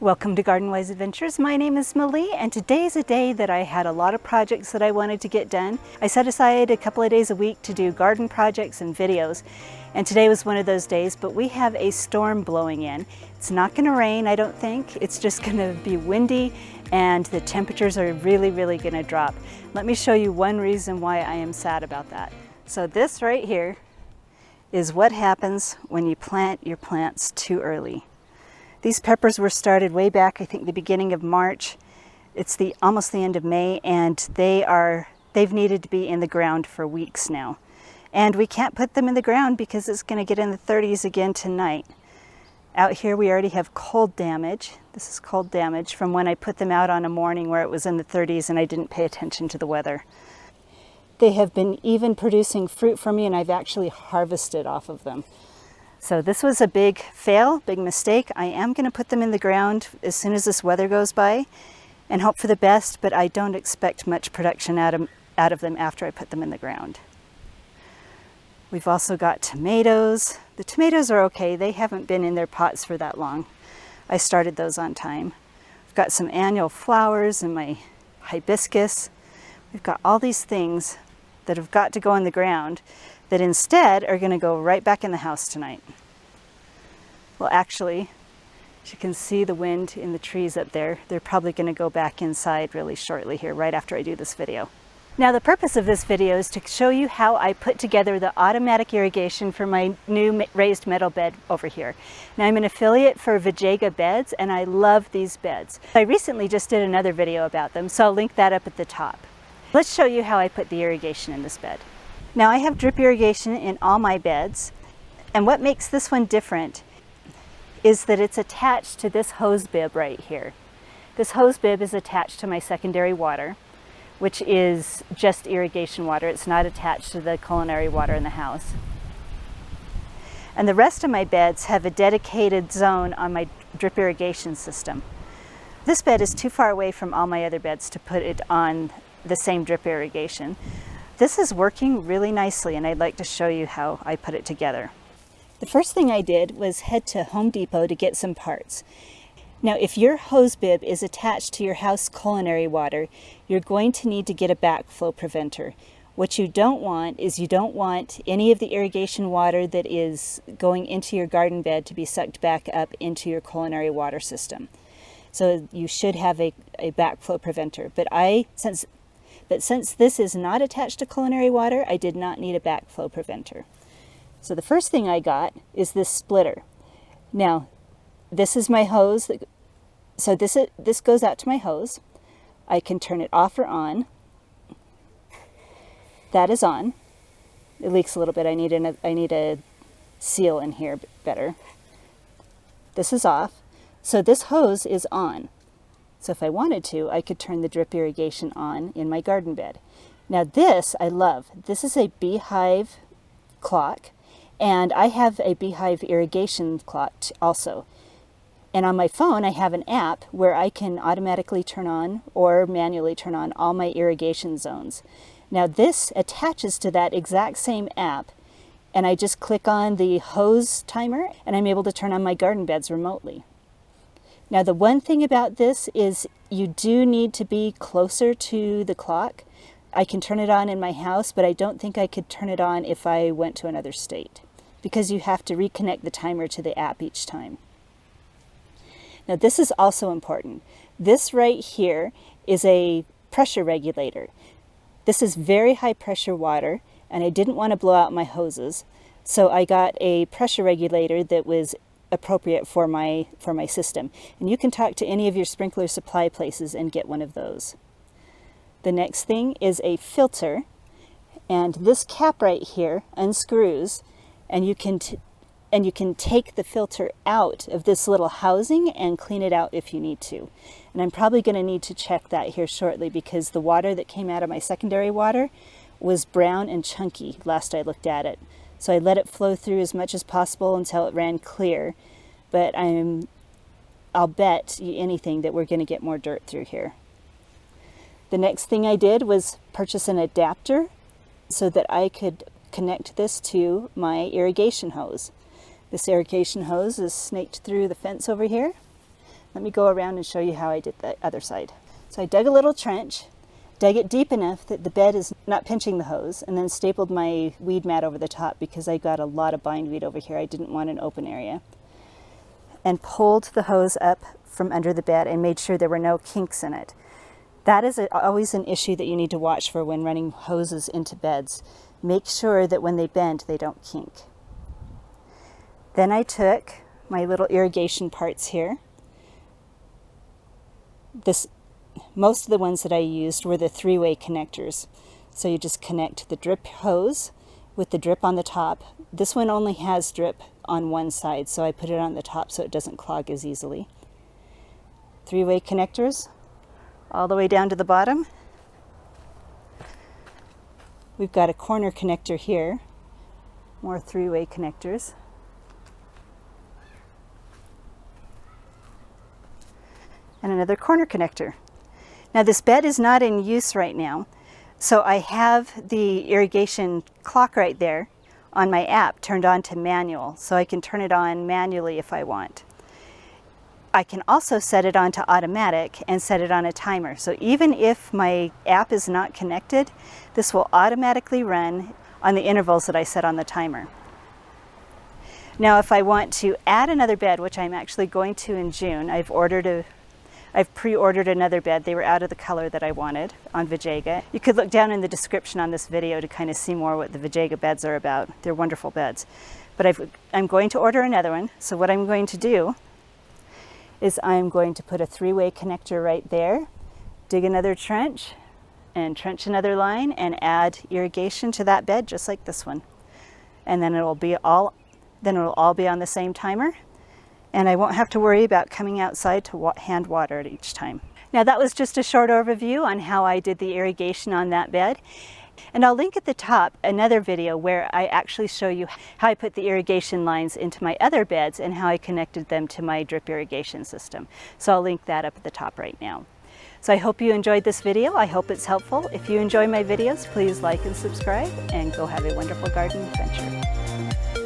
Welcome to Garden Wise Adventures. My name is Malie, and today's a day that I had a lot of projects that I wanted to get done. I set aside a couple of days a week to do garden projects and videos, and today was one of those days, but we have a storm blowing in. It's not going to rain, I don't think. It's just going to be windy, and the temperatures are really going to drop. Let me show you one reason why I am sad about that. So this right here is what happens when you plant your plants too early. These peppers were started way back, I think the beginning of March. It's almost the end of May, and they've needed to be in the ground for weeks now. And we can't put them in the ground because it's going to get in the 30s again tonight. Out here we already have cold damage. This is cold damage from when I put them out on a morning where it was in the 30s and I didn't pay attention to the weather. They have been even producing fruit for me, and I've actually harvested off of them. So this was a big fail, big mistake. I am going to put them in the ground as soon as this weather goes by and hope for the best, but I don't expect much production out of them after I put them in the ground. We've also got tomatoes. The tomatoes are okay. They haven't been in their pots for that long. I started those on time. I've got some annual flowers and my hibiscus. We've got all these things that have got to go in the ground that instead are going to go right back in the house tonight. Well, actually, as you can see the wind in the trees up there, they're probably going to go back inside really shortly here, right after I do this video. Now, the purpose of this video is to show you how I put together the automatic irrigation for my new raised metal bed over here. Now, I'm an affiliate for Vijayga beds, and I love these beds. I recently just did another video about them, so I'll link that up at the top. Let's show you how I put the irrigation in this bed. Now, I have drip irrigation in all my beds, and what makes this one different is that it's attached to this hose bib right here. This hose bib is attached to my secondary water, which is just irrigation water. It's not attached to the culinary water in the house. And the rest of my beds have a dedicated zone on my drip irrigation system. This bed is too far away from all my other beds to put it on the same drip irrigation. This is working really nicely, and I'd like to show you how I put it together. The first thing I did was head to Home Depot to get some parts. Now, if your hose bib is attached to your house culinary water, you're going to need to get a backflow preventer. What you don't want is you don't want any of the irrigation water that is going into your garden bed to be sucked back up into your culinary water system. So you should have a backflow preventer. But since this is not attached to culinary water, I did not need a backflow preventer. So the first thing I got is this splitter. Now, this is my hose. So this goes out to my hose. I can turn it off or on. That is on. It leaks a little bit. I need a seal in here better. This is off. So this hose is on. So if I wanted to, I could turn the drip irrigation on in my garden bed. Now this I love. This is a beehive clock, and I have a beehive irrigation clock also. And on my phone, I have an app where I can automatically turn on or manually turn on all my irrigation zones. Now this attaches to that exact same app, and I just click on the hose timer, and I'm able to turn on my garden beds remotely. Now, the one thing about this is you do need to be closer to the clock. I can turn it on in my house, but I don't think I could turn it on if I went to another state, because you have to reconnect the timer to the app each time. Now, this is also important. This right here is a pressure regulator. This is very high pressure water, and I didn't want to blow out my hoses, so I got a pressure regulator that was appropriate for my system. And you can talk to any of your sprinkler supply places and get one of those. The next thing is a filter, and this cap right here unscrews, and you can take the filter out of this little housing and clean it out if you need to. And I'm probably going to need to check that here shortly, because the water that came out of my secondary water was brown and chunky last I looked at it. So I let it flow through as much as possible until it ran clear, but I'll bet you anything that we're going to get more dirt through here. The next thing I did was purchase an adapter so that I could connect this to my irrigation hose. This irrigation hose is snaked through the fence over here. Let me go around and show you how I did the other side. So I dug a little trench, dug it deep enough that the bed is not pinching the hose, and then stapled my weed mat over the top because I got a lot of bindweed over here. I didn't want an open area. And pulled the hose up from under the bed and made sure there were no kinks in it. That is always an issue that you need to watch for when running hoses into beds. Make sure that when they bend, they don't kink. Then I took my little irrigation parts here. Most of the ones that I used were the three-way connectors. So you just connect the drip hose with the drip on the top. This one only has drip on one side, so I put it on the top so it doesn't clog as easily. Three-way connectors all the way down to the bottom. We've got a corner connector here. More three-way connectors. And another corner connector. Now this bed is not in use right now, so I have the irrigation clock right there on my app turned on to manual, so I can turn it on manually if I want. I can also set it on to automatic and set it on a timer. So even if my app is not connected, this will automatically run on the intervals that I set on the timer. Now if I want to add another bed, which I'm actually going to in June, I've pre-ordered another bed. They were out of the color that I wanted on Vijayga. You could look down in the description on this video to kind of see more what the Vijayga beds are about. They're wonderful beds. But I'm going to order another one. So what I'm going to do is I'm going to put a three-way connector right there, dig another trench, and trench another line, and add irrigation to that bed just like this one. And then it'll all be on the same timer. And I won't have to worry about coming outside to hand water it each time. Now that was just a short overview on how I did the irrigation on that bed. And I'll link at the top another video where I actually show you how I put the irrigation lines into my other beds and how I connected them to my drip irrigation system. So I'll link that up at the top right now. So I hope you enjoyed this video. I hope it's helpful. If you enjoy my videos, please like and subscribe, and go have a wonderful garden adventure.